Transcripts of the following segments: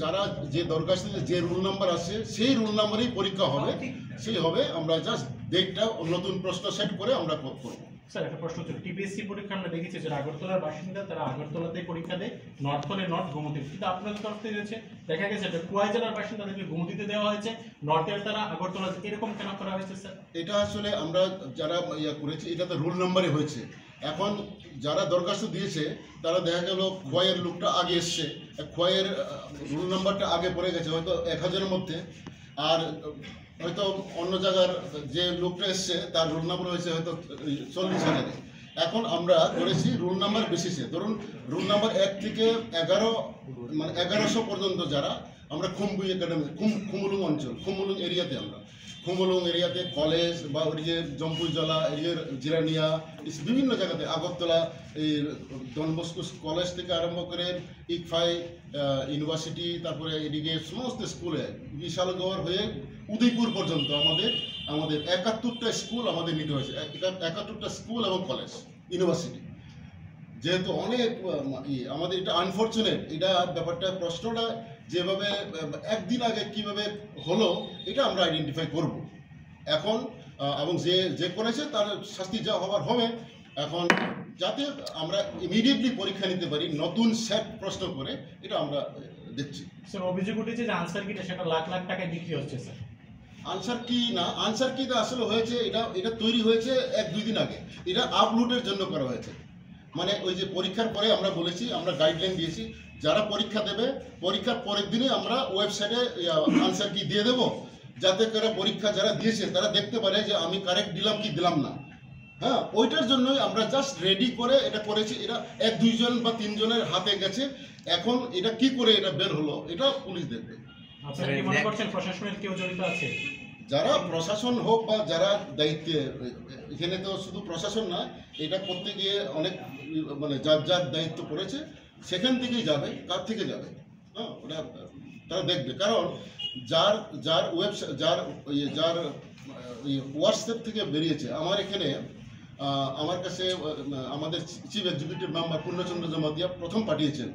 যারা যে দরখাস্তে যে রুল নাম্বার আছে সেই রুল নাম্বারেই পরীক্ষা হবে, সেই হবে। আমরা জাস্ট ডেটটা নতুন প্রশ্ন সেট করে আমরা করব। স্যার একটা প্রশ্ন হচ্ছে, টিপিএসসি পরীক্ষা আমরা দেখেছি যে আগরতলার বাসিন্দা, তারা আগরতলাতেই পরীক্ষা দেয়, নর্থ হলে নর্থ গুমতি, কিন্তু আপনাদের তরফ থেকে হয়েছে দেখা গেছে কুয়াই জেলার বাসিন্দাদেরকে গুমতিতে দেওয়া হয়েছে, নর্থের তারা আগরতলা, এরকম কেন করা হয়েছে স্যার? এটা আসলে আমরা যারা করেছি এটা তো রুল নাম্বারে হয়েছে। এখন যারা দরখাস্ত দিয়েছে তারা দেখা গেল খোয়াইয়ের লোকটা আগে এসছে, খোয়াইয়ের রুল নাম্বারটা আগে পড়ে গেছে হয়তো 1000-এর মধ্যে, আর হয়তো অন্য জায়গার যে লোকটা এসছে তার রুল নাম্বার হয়েছে হয়তো 40,000-এ। এখন আমরা করেছি রুল নাম্বার বেসিসে। ধরুন রুল নাম্বার 1 থেকে 11, মানে 1100 পর্যন্ত যারা আমরা খুমবুই একাডেমি, খুমুলুং অঞ্চল, খুমুলুং এরিয়াতে, আমরা খুমুলুং এরিয়াতে কলেজ বা ওই যে জম্পুইজলা এরিয়ার জিরানিয়া, বিভিন্ন জায়গাতে, আগরতলা এই ডন বস্কো কলেজ থেকে আরম্ভ করে ইকফাই ইউনিভার্সিটি, তারপরে এদিকে সমস্ত স্কুলে বিশালগড় হয়ে উদয়পুর পর্যন্ত আমাদের 71টা স্কুল আমাদের নিতে হয়েছে, 71টা স্কুল এবং কলেজ ইউনিভার্সিটি। যেহেতু অনেক আমাদের এটা আনফর্চুনেট, এটা ব্যাপারটা, প্রশ্নটা যেভাবে একদিন আগে কিভাবে হলো এটা আমরা আইডেন্টিফাই করব এখন, এবং যে করেছে তার শাস্তি যা হবার হবে। এখন যাতে আমরা ইমিডিয়েটলি পরীক্ষা নিতে পারি নতুন সেট প্রশ্ন করে, এটা আমরা দেখছি। স্যার অভিযোগ উঠেছে যে আনসার কিটা সেটা লাখ লাখ টাকায় বিক্রি হচ্ছে স্যার। আনসার কি না, আনসার কি তো আসলে হয়েছে এটা তৈরি হয়েছে 1-2 দিন আগে, এটা আপলোডের জন্য করা হয়েছে। মানে ওই যে পরীক্ষার পরে আমরা বলেছি, আমরা গাইডলাইন দিয়েছি যারা পরীক্ষা দেবে পরীক্ষার পরের দিনে আমরা ওয়েবসাইটে আনসার কি দিয়ে দেবো, যাতে করে পরীক্ষা যারা দিয়েছে তারা দেখতে পারে যে আমি কারেক্ট দিলাম কি দিলাম না। হ্যাঁ, ওইটার জন্যই আমরা জাস্ট রেডি করে এটা করেছি। এটা 1-2 জন বা 3 জনের হাতে গেছে। এখন এটা কি করে এটা বের হলো এটা পুলিশ দেখবে। আপনারা কি মনে করছেন প্রশাসনের কেউ জড়িত আছে? যারা প্রশাসন হোক বা যারা দায়িত্বে, এখানে তো শুধু প্রশাসন না, এটা করতে গিয়ে অনেক মানে যার দায়িত্ব পড়েছে সেখান থেকেই যাবে। কার থেকে যাবে? হ্যাঁ, ওটা তারা দেখবে। কারণ যার ওয়েবসাইট, যার হোয়াটসঅ্যাপ থেকে বেরিয়েছে, আমার এখানে আমার কাছে আমাদের চিফ এক্সিকিউটিভ মেম্বার পূর্ণচন্দ্র জমাতিয়া প্রথম পাঠিয়েছেন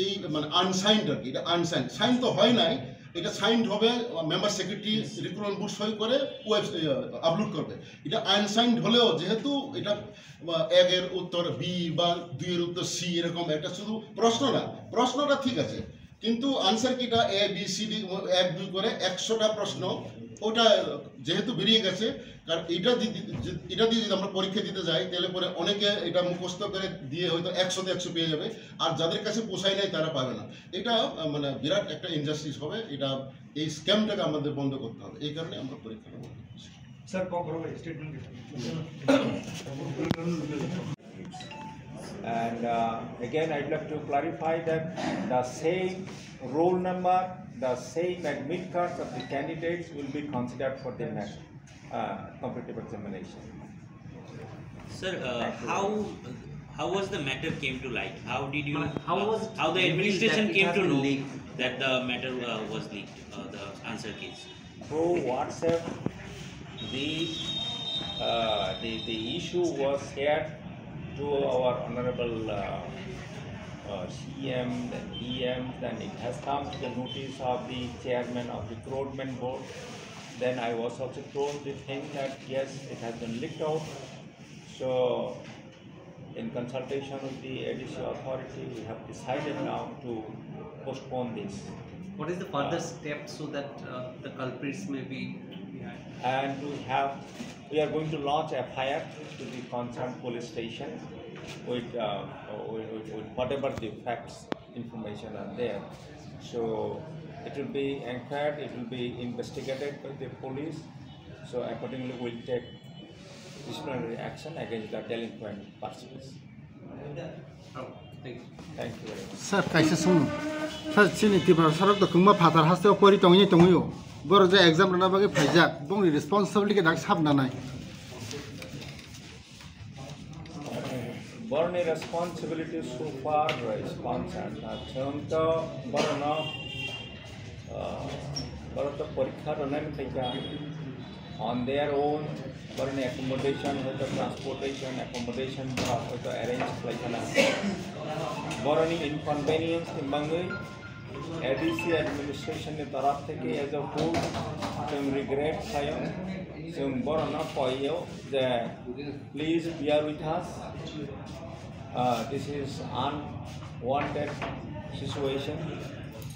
এই মানে আনসাইন্ড আর কি। এটা আনসাইন্ড, সাইন তো হয় নাই, এটা সাইন্ড হবে, মেম্বার সেক্রেটারি রিক্রুটমেন্ট বুট সই করে আপলোড করবে। এটা আনসাইন্ড হলেও যেহেতু এটা 1-এর উত্তর বি বা 2-এর উত্তর সি, এরকম একটা শুধু প্রশ্ন না, প্রশ্নটা ঠিক আছে, কিন্তু আনসার কিটা এ বি সি ডি 1-2 করে 100টা প্রশ্ন, ওটা যেহেতু বেরিয়ে গেছে। কারণ এটা দিয়ে যদি আমরা পরীক্ষা দিতে যাই তাহলে পরে অনেকে এটা মুখস্থ করে দিয়ে হয়তো 100-তে 100 পেয়ে যাবে, আর যাদের কাছে পোষায় নাই তারা পাবে না। এটা মানে বিরাট একটা ইনজাস্টিস হবে। এটা এই স্ক্যামটাকে আমাদের বন্ধ করতে হবে, এই কারণে আমরা পরীক্ষাটা বন্ধ করছি। Sir statement. And again, I'd like to clarify that the same roll number, the same admit cards of the candidates will be considered for the next competitive examination. Sir, how was the matter came to light? How did you? How the administration came to know that the matter was leaked, the answer keys? Through WhatsApp, the issue was shared to our honorable CM, then EM, then it has come to the notice of the chairman of the recruitment board. Then I was also told the thing that yes, it has been leaked out. So in consultation with the ADC authority, we have decided now to postpone this. What is the further step so that the culprits may be? And we are going to launch a FIR to the concerned police station with whatever the facts information are there. So it will be inquired, it will be investigated by the police. So accordingly, we'll take disciplinary action against the delinquent persons. Thank you very much. Sir, kaisa sung. Sir, sini tiba sarok to kungma phatar haste opori tongi tongiyo. Boro je exam rana bagi phaijak, bong responsibility ke dak sab na nai. Borne responsibility so far is concerned. Chonto borno borto porikha ranan kaika on their own. Borne accommodation with the transportation accommodation with the arrange like na. Borne inconvenience timbangui ADC administration ni taraf theke as a whole जों regret खायो जों बरना पयो जे please bear with us. This is unwanted situation,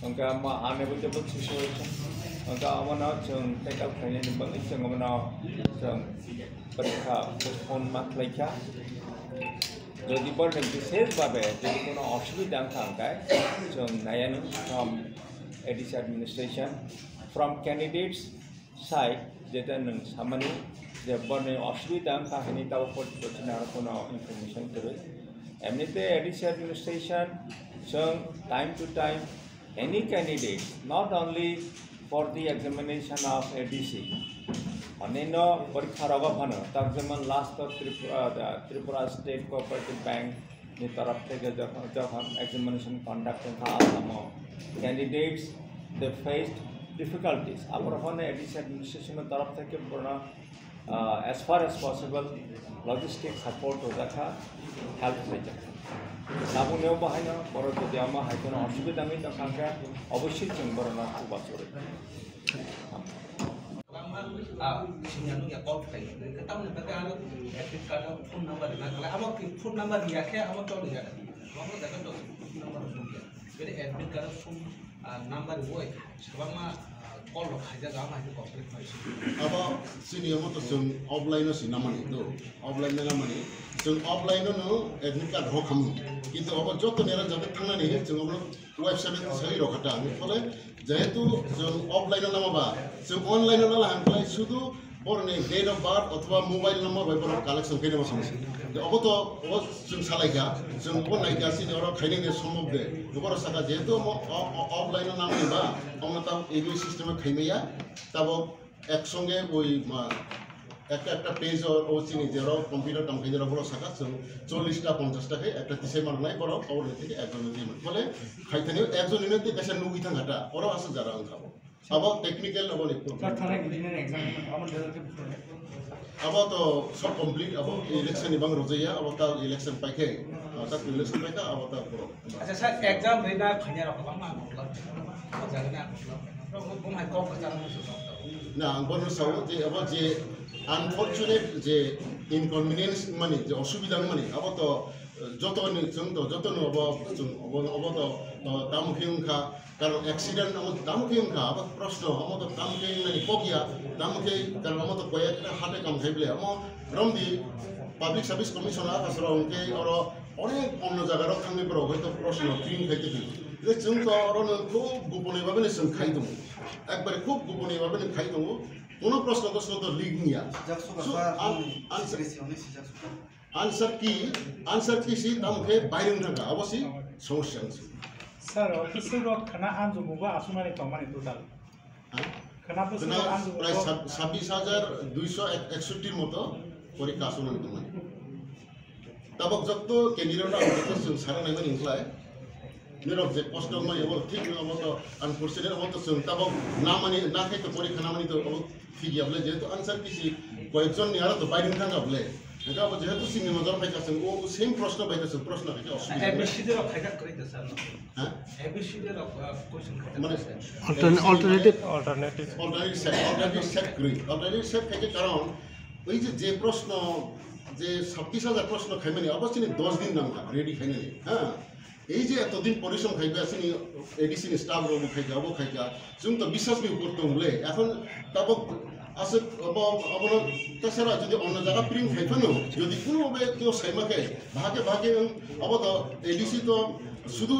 angka unavoidable situation. Angka amana जों tackle खायनि बागै जों amana जों परीक्षा postpone माख्लायखा যদি বলেন বিশেষভাবে যদি কোনো অসুবিধা থাকায় जों नायानो from ADC administration from candidates side যেটা नों सामानि যে বনে অসুবিধা কাহিনী তাও পড়ছেন আর কোনো ইনফরমেশন করে এমনিতে ADC administration जों time to time any candidates not only for the examination of ADC अन्य परीक्षा अभाव तक जेमन last Tripura state cooperative bank नि तरफ থেকে যখন examination conduct Assam candidates they faced difficulties अपरफोन ADC एडमिनिस्ट्रेशन तरफ থেকে पूर्ण as far as possible logistic support हो जाखा हेल्प हो जाखा साबुनेও बाहायनो बरो যদি আমা হাইকোনো অসুবিধা নেই তখন অবশ্যই जों बरना খুব আসরে sinyanu ya call kai kita mun daga anu epic card phone number na kala amo phone number ya ke amo to ya amo daga to phone number sunja bere epic card phone number boy sabama call lo khaja ga ma complete hoise aba sini amo to जों offline si namani do offline na namani जों offline no admit card ho khamu কিন্তু aba joto nera jabe thangna ni जों abo website e sai rokhata ani fole যেহেতু जों offline নামাবা जों online নালা হামলাই শুধু বরনে ডেট অফ বার্থ অথবা মোবাইল নাম্বার বাইবার কালেকশন কইনে বসামছে অব তো ও जों সালাইকা जों ও নাইকা সি ওর খাইনে সম্ভব দে ওর সাকা যেহেতু অফলাইন নামাইবা আমরা তাও এই সিস্টেমে খাইমেয়া তাও একসঙ্গে ওই একটা পেজ ও চিনি যে কম্পিউটার টাম খাইনে বড় সাকা जों 40টা 50টাকে একটা তিসে মারনাই বড় খবর থেকে একজন দিয়ে বলে খাইতেনে একজন নিতে দেশে নুই থাঙ্গাটা ওর আছে যারা খাবো अब टेक्निकल अब इंजीनियर एग्जाम अब तो सब कंप्लीट अब इलेक्शन इबांग रोजैया अब ता इलेक्शन पाइके ता इलेक्शन पाइका अब ता अच्छा सर एग्जाम रेना खन्या रखबा मा मतलब जागना मतलब बुम हाइ कॉप कचारा ना अंगन साउ जे अब जे अनफॉर्चुनेट जे इनकन्वीनियंस माने जे असुविधा माने अब तो जतन जों तो जतन अब तो तामुखिंखा कारण एक्सीडेंट हम तामुखिंखा अब प्रश्न हम तो तामुखिं माने पकिया तामुखिं कारण हम तो कोया हाटे काम खाइबले हम रमदि पब्लिक सर्विस कमिशनार कासरा उनके और अनेक अन्य जगार थांनाय फोराव हयतो प्रश्न क्लिन खाइते फैयो जों तो अरनो खूब गोपनै भाबे जों खाइ दङ एकबारे खूब गोपनै भाबे खाइ दङ कोनो प्रश्न तो लिक निया आंसर की सी तामुखे बाइरं थांगा अबसि समस्या सर ऑफिसर रो खाना आंजो मुबा आसुमानि कमानि टोटाल खाना प्राय 26,261 मतो परीक्षा आसुमानि कमानि तबक जत्त केन्डिडेट आंजो जों सारा नायमानि इंख्लाय निरब जे पोस्ट मानि अब ठीक न मतो अनफॉर्चुनेट मतो जों तबक नामानि नाखे तो परीक्षा नामानि तो ठीक याबले जेतो आंसर की सी कयजन नि आरो तो बाइरं थांगाबले नेका अब जेहेतु सिंनि नजर फाइका जों ओ सेम प्रश्न बायका जों प्रश्न खाइका असुबिदा एबीसीडी रो खाइका करि दे सर हां एबीसीडी रो क्वेश्चन माने अल्टरनेटिव सेट खाइके कारण ওই যে প্রশ্ন যে 26,000 প্রশ্ন খাইমানি অবশ্যই 10 দিন নাম রেডি খাইনি হ্যাঁ এই যে এতদিন পরিশ্রম খাইবে আসেনি এডিসি স্টাফ রবো খাইকা অব খাইকা जों তো বিশ্বাস নি করতে হলে এখন তাবক আছে অবন তাছাড়া যদি অন্য জায়গা প্রিন্ট খাইফানো যদি কোনোভাবে কেউ সাইমাকে ভাগে অব তো এডিসি তো শুধু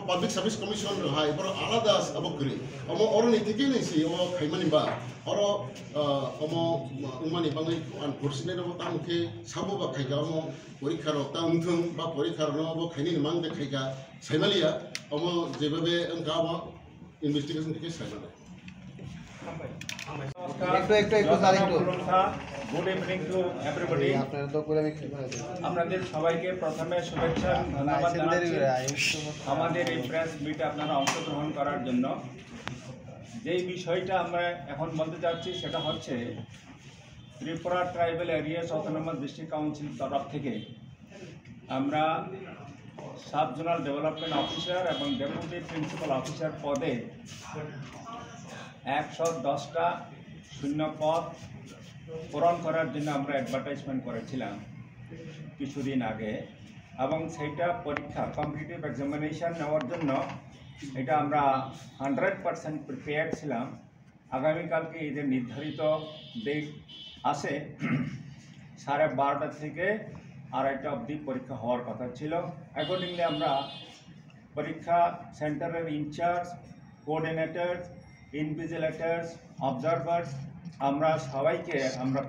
পাবলিক সার্ভিস কমিশন হাই বড় আলাদা আব করে অম অরনি থেকে নেছি ও খাইমানি বা অর অম উমানি বাঙালি আনফরচুনেট অব তামুখে সাবো বা খাইকা অম পরীক্ষার তামথং বা পরীক্ষার নব খাইনি মান দেখাইকা সাইমালিয়া অম যেভাবে অঙ্কা অম ইনভেস্টিগেশন থেকে সাইমালা गुड इवनिंग टू एवरीबडी আপনাদের সবাইকে প্রথমে শুভেচ্ছা ধন্যবাদ জানাচ্ছি আমাদের এই প্রেস মিটে আপনারা অংশগ্রহণ করার জন্য যেই বিষয়টা আমরা এখন বলতে যাচ্ছি সেটা হচ্ছে Tripura tribal areas autonomous district council তরফ থেকে আমরা সাব জোনাল ডেভেলপমেন্ট অফিসার এবং ডেপুটি প্রিন্সিপাল অফিসার পদে 110টা শূন্য পদ পূরণ করার জন্য আমরা অ্যাডভার্টাইজমেন্ট করেছিলাম কিছুদিন আগে, এবং সেইটা পরীক্ষা কম্পিটিটিভ এক্সামিনেশন নেওয়ার জন্য এটা আমরা 100% প্রিপেয়ার ছিলাম। আগামীকালকে এই যে নির্ধারিত ডেট আসে 12:30 থেকে 2:30 অবধি পরীক্ষা হওয়ার কথা ছিল। অ্যাকর্ডিংলি আমরা পরীক্ষা সেন্টারের ইনচার্জ, কোঅর্ডিনেটরস, ইনভিজিলেটরস, অবজারভার্স আমরা সবাইকে আমরা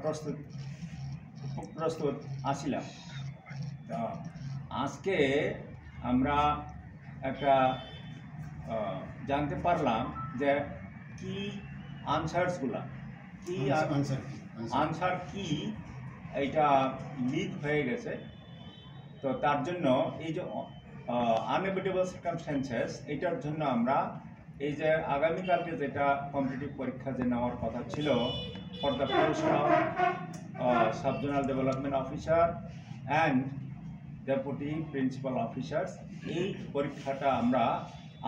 প্রস্তুত আসিলাম। আজকে আমরা একটা জানতে পারলাম যে কি আনসারসগুলা কি আনসার কি এইটা লিক হয়ে গেছে। তো তার জন্য এই যে আনএভিটেবল সার্কামস্ট্যান্সেস, এটার জন্য আমরা এই যে আগামীকালকে যেটা কম্পিটিটিভ পরীক্ষা যে নেওয়ার কথা ছিল for the post of sub zonal development officer and deputy principal officers, এই পরীক্ষাটা আমরা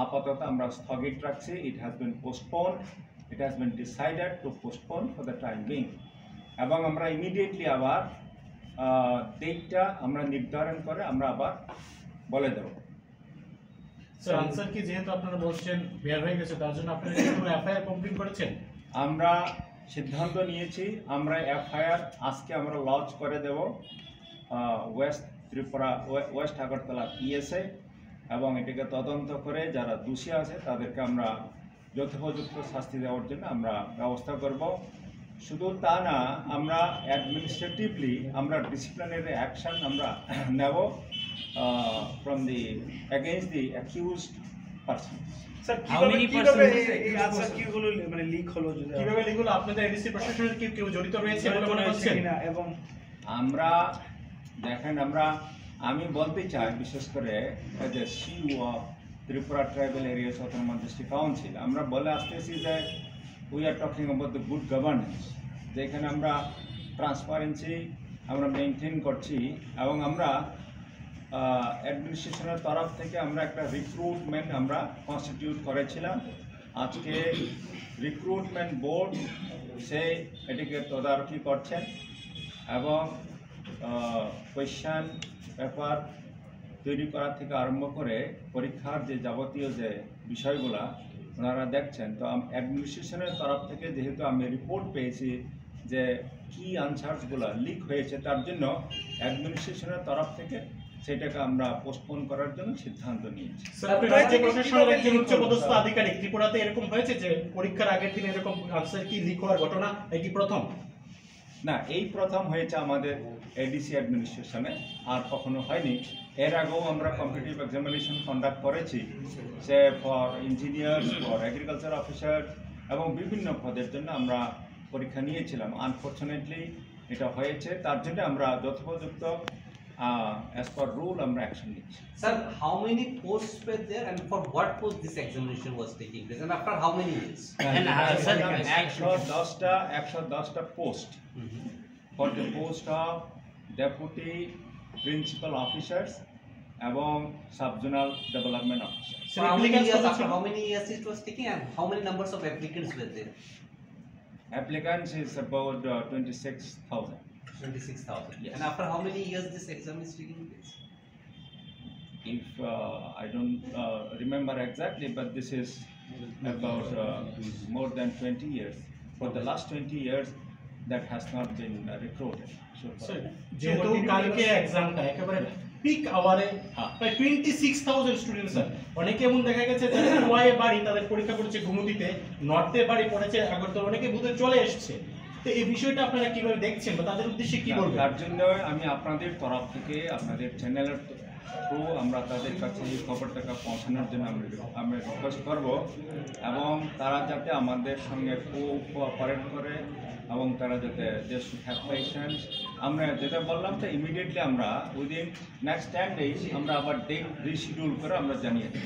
আপাতত আমরা স্থগিত রাখছি। It has been postpone, it has been decided to postpone for the time being, এবং আমরা ইমিডিয়েটলি আবার ডেটটা আমরা নির্ধারণ করে আমরা আবার বলে দেব। স্যার আনসার কি যেহেতু আপনারা বলছেন বের হয়ে গেছে, তার জন্য আপনারা কি কোনো এফআইআর কমপ্লিট করেছেন? আমরা সিদ্ধান্ত নিয়েছি আমরা এফআইআর আজকে আমরা লঞ্চ করে দেব ওয়েস্ট ত্রিপুরা ওয়েস্ট আগরতলা পিএসএ, এবং এটাকে তদন্ত করে যারা দোষী আছে তাদেরকে আমরা যথোপযুক্ত শাস্তি দেওয়ার জন্য আমরা ব্যবস্থা করব। শুধু তা না, আমরা অ্যাডমিনিস্ট্রেটিভলি আমরা ডিসিপ্লিনারি অ্যাকশন আমরা নেব from the against the accused person. Sir How many এই আনসার কিগুলো মানে লিক হলো, যদি কিভাবে লিক হলো? আপনাদের এডিসি প্রশাসনের কি কেউ জড়িত রয়েছে বলে মনে করছেন? এবং আমরা দেখেন আমি বলতে চাই বিশেষ করে as a CEO of Tripura tribal areas autonomous district council আমরা বলে আসতেছি যে we are talking about the good governance, যেখানে আমরা ট্রান্সপারেন্সি আমরা মেনটেন করছি, এবং আমরা অ্যাডমিনিস্ট্রেশনের তরফ থেকে আমরা একটা রিক্রুটমেন্ট আমরা কনস্টিটিউট করেছিলাম। আজকে রিক্রুটমেন্ট বোর্ড সে এটিকে তদারকি করছেন, এবং কোয়েশ্চান পেপার তৈরি করা থেকে আরম্ভ করে পরীক্ষার যে যাবতীয় যে বিষয়গুলা ওনারা দেখছেন। তো অ্যাডমিনিস্ট্রেশনের তরফ থেকে যেহেতু আমি রিপোর্ট পেয়েছি যে কি আনসারসগুলো লিক হয়েছে, তার জন্য অ্যাডমিনিস্ট্রেশনের তরফ থেকে সেটাকে আমরা পোস্টপোন করার জন্য সিদ্ধান্ত নিয়েছি। স্যার আপনি রাজ্য প্রশাসনের একজন উচ্চপদস্থ আধিকারিক, ত্রিপুরাতে এরকম হয়েছে যে পরীক্ষার আগের দিন এরকম আনসার কি লিক হওয়ার ঘটনা এটি প্রথম? না, এই প্রথম হয়েছে আমাদের এডিসি অ্যাডমিনিস্ট্রেশনে, আর কখনো হয়নি। এর আগেও আমরা কম্পিটিটিভ এক্সামিনেশন কন্ডাক্ট করেছি, সে for engineers, for agriculture officer, এবং বিভিন্ন পদের জন্য আমরা পরীক্ষা নিয়েছিলাম। আনফর্চুনেটলি এটা হয়েছে, তার জন্য আমরা যথোপযুক্ত as per rule আমরা অ্যাকশন নিচ্ছি। Sir, how many posts were there and for what post this examination was taking place and after how many years? And sir, 110টা post for the post of deputy principal officers এবং subzonal development officer. So how many years, after how many years it was taking and how many numbers of applicants were there? Applicants is about 26,000. 26,000. Yes. And after how many years this exam is taking place? If I don't remember exactly, but this is about more than 20 years. For the last 20 years, that has not been recruited. Sir যেহেতু কালকে এক্সামটা একেবারে pick আওয়ারে প্রায় 26,000 student sir, অনেকে এমন দেখা গেছে যাদের কুয়ায়ে বাড়ি তাদের পরীক্ষা করেছে গুমতিতে, নর্থে বাড়ি পড়েছে আগরতলা, অনেকে বুঝে চলে এসছে। তো এই বিষয়টা আপনারা কিভাবে দেখছেন বা তাদের উদ্দেশ্যে কি বলবেন? তার জন্য আমি আপনাদের তরফ থেকে আপনাদের চ্যানেলের থ্রু আমরা তাদের কাছে এই খবরটাকে পৌঁছানোর জন্য আমরা রিকোয়েস্ট করব, এবং তারা যাতে আমাদের সঙ্গে কোঅপারেট করে, এবং তারা যাতে দে শুড হ্যাভ পেশেন্স। আমরা যেটা বললাম যে ইমিডিয়েটলি আমরা উইদিন নেক্সট 10 days আমরা আবার ডেট রিশিডিউল করে আমরা জানিয়ে দেব।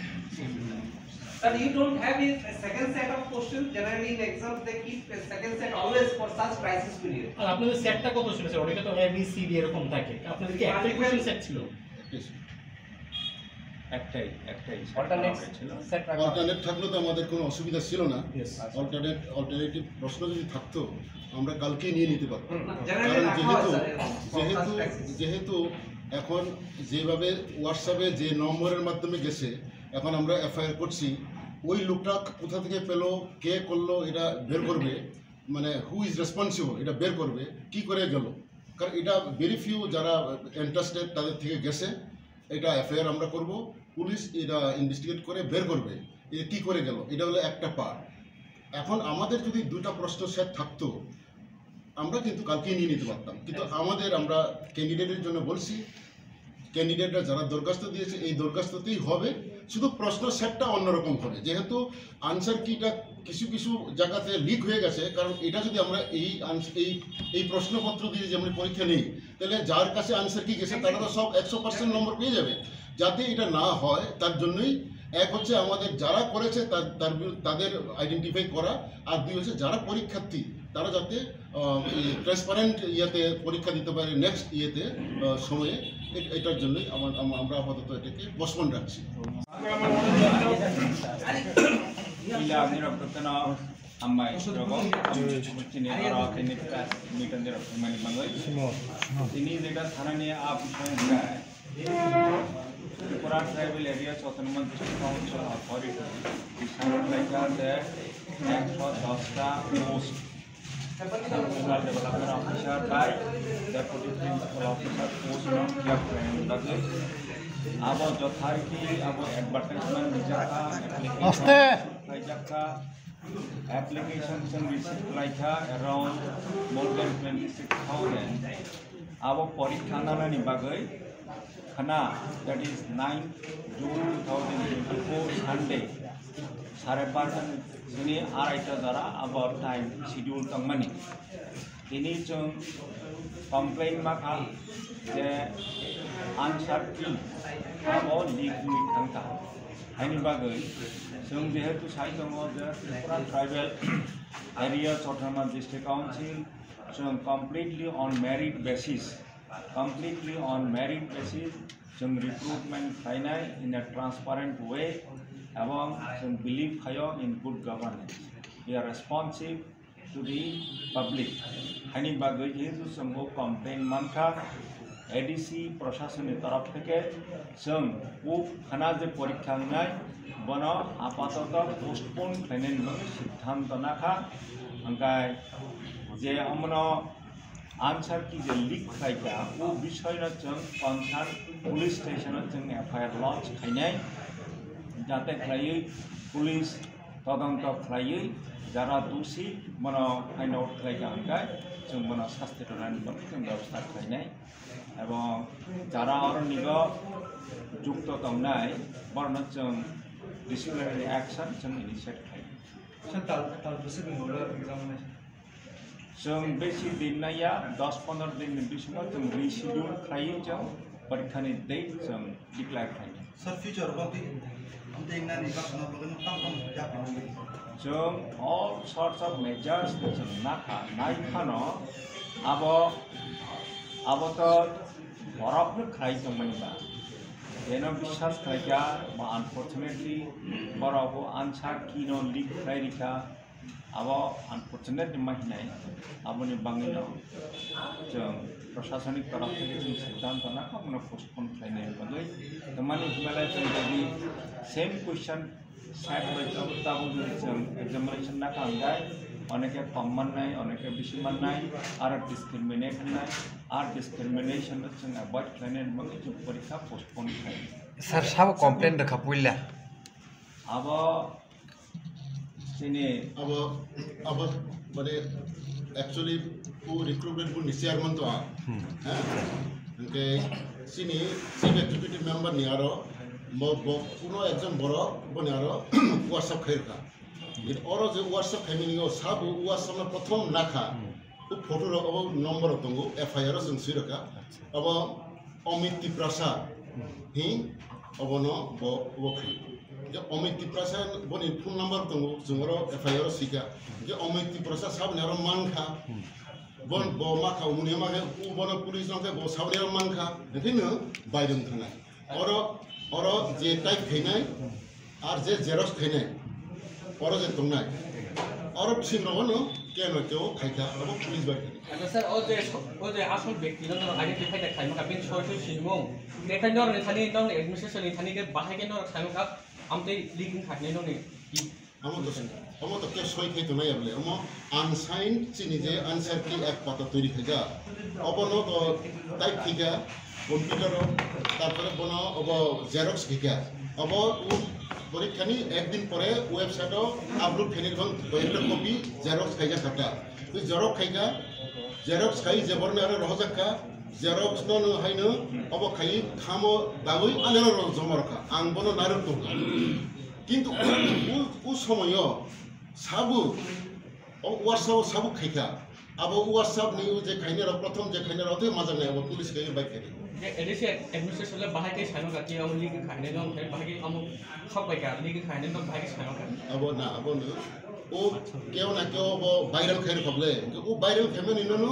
Sir, you don't have a second set of questions. Generally in exams they keep a second set always for such crisis period. আর আপনাদের সেটটা কত ছিল স্যার? অনেকে তো এ বি সি ডি এরকম থাকে, আপনাদের কি একটা কোশ্চেন সেট ছিল? একটাই অল্টারনেট থাকলে তো আমাদের কোনো অসুবিধা ছিল না। Yes. অল্টারনেটিভ প্রশ্ন যদি থাকতো আমরা কালকেই নিয়ে নিতে পারতাম, কারণ যেহেতু এখন যেভাবে হোয়াটসঅ্যাপে যে নম্বরের মাধ্যমে গেছে, এখন আমরা এফআইআর করছি, ওই লোকটা কোথা থেকে পেলো, কে করলো, এটা বের করবে, মানে হু ইজ রেসপন্সিবল এটা বের করবে, কি করে গেল, কারণ এটা ভেরি ফিউ যারা ইন্টারেস্টেড তাদের থেকে গেছে, এটা এফআইআর আমরা করব, পুলিশ এটা ইনভেস্টিগেট করে বের করবে এটা কী করে গেল। এটা হলো একটা পার্ট। এখন আমাদের যদি দুটা প্রশ্ন সেট থাকতো আমরা কিন্তু কালকেই নিয়ে নিতে পারতাম, কিন্তু আমরা ক্যান্ডিডেটের জন্য বলছি, ক্যান্ডিডেটরা যারা দরখাস্ত দিয়েছে এই দরখাস্ততেই হবে, শুধু প্রশ্ন সেটটা অন্যরকম হবে, যেহেতু আনসার কিটা কিছু কিছু জায়গাতে লিক হয়ে গেছে। কারণ এটা যদি আমরা এই প্রশ্নপত্র দিয়ে যে আমরা পরীক্ষা নিই, তাহলে যার কাছে আনসার কি গেছে তারা তো সব 100% নম্বর পেয়ে যাবে। যাতে এটা না হয় তার জন্যই এক হচ্ছে আমাদের যারা করেছে তাদের আইডেন্টিফাই করা, আর দুই হচ্ছে যারা পরীক্ষার্থী তারা যাতে ট্রান্সপারেন্ট ইয়েতে পরীক্ষা দিতে পারে নেক্সট সময়ে। এটার জন্যই আমরা আপাতত এটাকে পোস্টপোন রাখছি। ini যেটা থানা নিয়ে Tripura Tribal Areas Autonomous District Council Authority decided like that 110টা post rural development officer by deputy principal officer post not kept and abo যথারীতি abo advertisement dijaka application received like around more than 26,000 abo porikha nanani bagai khana that is 9 June 2024 Sunday 12:30 juni araita jara about time schedule tangmani ini chung complain maka je answer ki abo legal thangka haini bagai chung jehetu sai tongo je Tripura Tribal Areas Autonomous District Council chung completely on merit basis some recruitment finai in a transparent way among some belief hayo in good governance. We are responsive to the public. Hani bagai jehetu sambo complain manka ADC প্রশাসনের তরফ থেকে some khana je porikha nai bono apatot postpone khainen সিদ্ধান্ত নাখা angkai je amno answer ki je leak khaika o bishoy na chung concern police station chung FIR launch khainai jate khlai police todonto khlai jara doshi mono find out khlaika angkai chung mono শাস্তি প্রদান chung ব্যবস্থা khlainai এবং যারা অরণ্য যুক্ত তমনাই বর্ণ chung disciplinary action chung initiate khlai tal receiving order examination जों बेसि दिन नाया 10-15 दिन बिसमा जों रिशिड्यूल खायो जों परीक्षानि डेट जों डिक्लेयर खायो सर फ्यूचर बाकी हम देखना निर्वाचन बगन तम जापे जों all sorts of measures जों नाखानो अब तो बरफनो खाइ जों मानिबा एनो विश्वास खाइया मा अनफॉर्चुनेटली बरफो आंसार किनो लीक खाइरिका अब अनफॉर्चुनेट महिनाय aboni bangino जों प्रशासनिक तरफ থেকে जों सिद्धांत नाखा मनो पोस्टपोन खाइनाय बागै तमानि बेला जों बि सेम क्वेश्चन सेट बाय ताबो जों एग्जामिनेशन नाखा अंगाय अनेके कम माननाय अनेके बेसि माननाय आरो डिस्क्रिमिनेट होनाय आरो डिस्क्रिमिनेशन जों अवॉइड खाइनाय बागै जों परीक्षा पोस्टपोन खाइ सर साब कमप्लेन रखा पुइला अब sini अब মানে actually who recruitment who chairman to okay sini chief executive member ni aro কোনো একজন বড় বনে আরো ওয়াটসঅ্যাপ খাইরকা এর অর যে ওয়াটসঅ্যাপ খাইমিনিও সাব ওয়াটসঅ্যাপ প্রথম নাখা ও ফটো অব নম্বর দঙ্গো এফআইআর जों সিরকা অব অমিতি প্রসাদ হি অবন বখি যে অমিতি প্রসাদ বনি ফোন নাম্বার দঙ্গো जोंरो एफआईआर सिका जे अमिति प्रसाद साब नेरो मानखा बन ब माखा मुने माखे उ बन पुलिस नखे ब साबनेर मानखा देखिनो बायदों थांनाय और अरो जे टाइप खैनाय आर जे जेरक्स खैनाय अरो जे दंनाय अरो सिंगनो केनो केओ खाइखा अब पुलिस बाय আচ্ছা স্যার ও যে আসল ব্যক্তি নন আইডেন্টিফাই দেখাই মাকা বিন ছয়শ সিলমং নেখাই নর নেথানি নন এডমিনিস্ট্রেশন নেথানি কে বাহাইকে নর সাইমকা আমতে লিগিং খাটনে ননি हम तो क्या सही थे तो नहीं अब ले हम अनसाइन चीनी जे अनसाइनली एक पता तैयारी किया अब नो तो टाइप किया कंप्यूटर तारपरे बनो अब जेरक्स किया अब वो परीक्षानी एक दिन परे वेबसाइट अपलोड फेनिर बन एक कॉपी जेरक्स खाइया खाता तो जेरक्स खाई जेबरने आरो रहजाका जेरक्स नो हाइनो अब खाई खामो दागै आनेरो जमरखा आं बनो नारो तो কিন্তু ও সময় সাবু ওয়াটসঅ্যাপ সাবু খাইখা আবো ওয়াটসঅ্যাপ নিউ যে খাইনার প্রথম যে খাইনার অতে মজা নাই আবো পুলিশ কে বাইক খাই এডিসি এডমিনিস্ট্রেশন বাহাইকে সাইমকা কি আম লিগিং খাইনে নন বাহাইকে আম সবাইকা লিগিং খাইনে নন বাহাইকে সাইমকা আবো না আবো না ও কেউ না কেউ ভাইরাল খাই খবলে ও ভাইরাল ফেমেনি ননো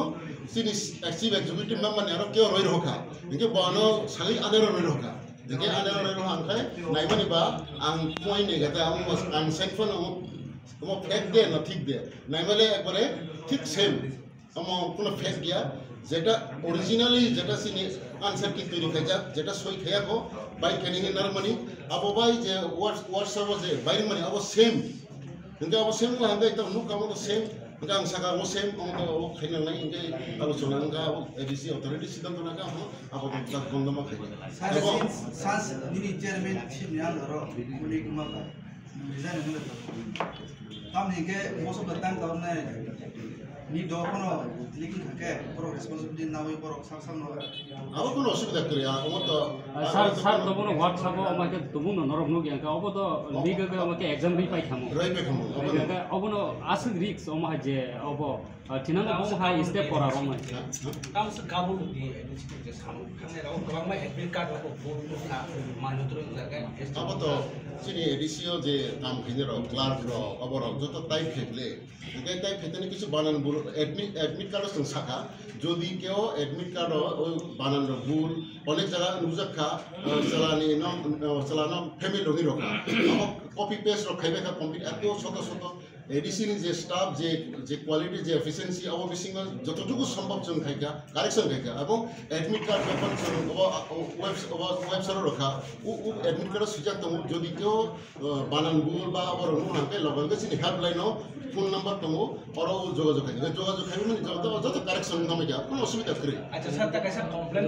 সিনিস এক্সিভ এক্সিকিউটিভ মেম্বার আর কেউ রই রখা ইকে বনো সালি আদের রই রখা देखिए आने वाले लोग हमसे नहीं बनी बा आंग कोई नहीं कहता हम आंग सेंफन हम फेक दे ना ठीक दे नहीं वाले एक बारे ठीक सेम हम कुछ फेक दिया जेटा ओरिजिनली जेटा सीने आंसर की तैयारी किया जेटा सोई किया को बाई कहीं नरमनी अब by J WhatsApp J by money अब सेम इनका अब सेम को हमसे एकदम नुक काम तो सेम इनका आंग सका वो सेम उनको वो खाने नहीं इनके अब सुना इनका वो एडीसी अथॉरिटी सिद्धांत ना का हम अब उनका गंदमा खाएंगे सांस मिनी चेयरमैन चीफ यान रो मुली कुमा डिजाइन होने हम इनके मोस्ट ऑफ द टाइम तो हमने नी दो कोनो लेकिन हके प्रो रिस्पांसिबिलिटी ना हुई प्रो साक्षात ना अब कोनो असुविधा करे हम तो सर तो बोनो व्हाट्सएप আমাকে তবুনো নরক নগি আঙ্কা অবতো লিগকে আমাকে एग्जाम রি পাই খামো রাই পাই খামো অবনো আসল রিক্স ওমা যে অব थिनांगो बम हाय स्टेप करा रम काम से काबुल दी एडिसि जे साम खाने राव गोबां मा एडमिट कार्ड को बोल ना मानुत्र जागा अब तो चिनी एडिसिओ जे काम खैने रो क्लार्क रो अब रो जो तो टाइप फेकले इनके टाइप फेतने किछु बानान बुल एडमिट कार्ड सं साका যদি কেউ এডমিট কার্ড ওই বানান ভুল অনেক জায়গা নুজাকা চালানি চালানো ফ্যামিলি রঙি রখা কপি পেস্ট রখাইবে কমপ্লিট এত শত শত এডিসিনি যে স্টাফ যে কোয়ালিটি যে এফিসিয়েন্সি অব বিসিং যতটুকু সম্ভব जों খাইকা কারেকশন খাইকা এবং এডমিট কার্ড যখন ওয়েবসাইট রখা ও এডমিট কার্ড সুযোগ দङ যদি কেউ বানান ভুল বা আবার রঙাকে লগে চিনি হেল্পলাইনও ফোন নাম্বার দङ আর যোগাযোগ খাইবে মানে যত কারেকশন নামে যা কোনো অসুবিধা করে আচ্ছা স্যার তা কাছে কমপ্লেন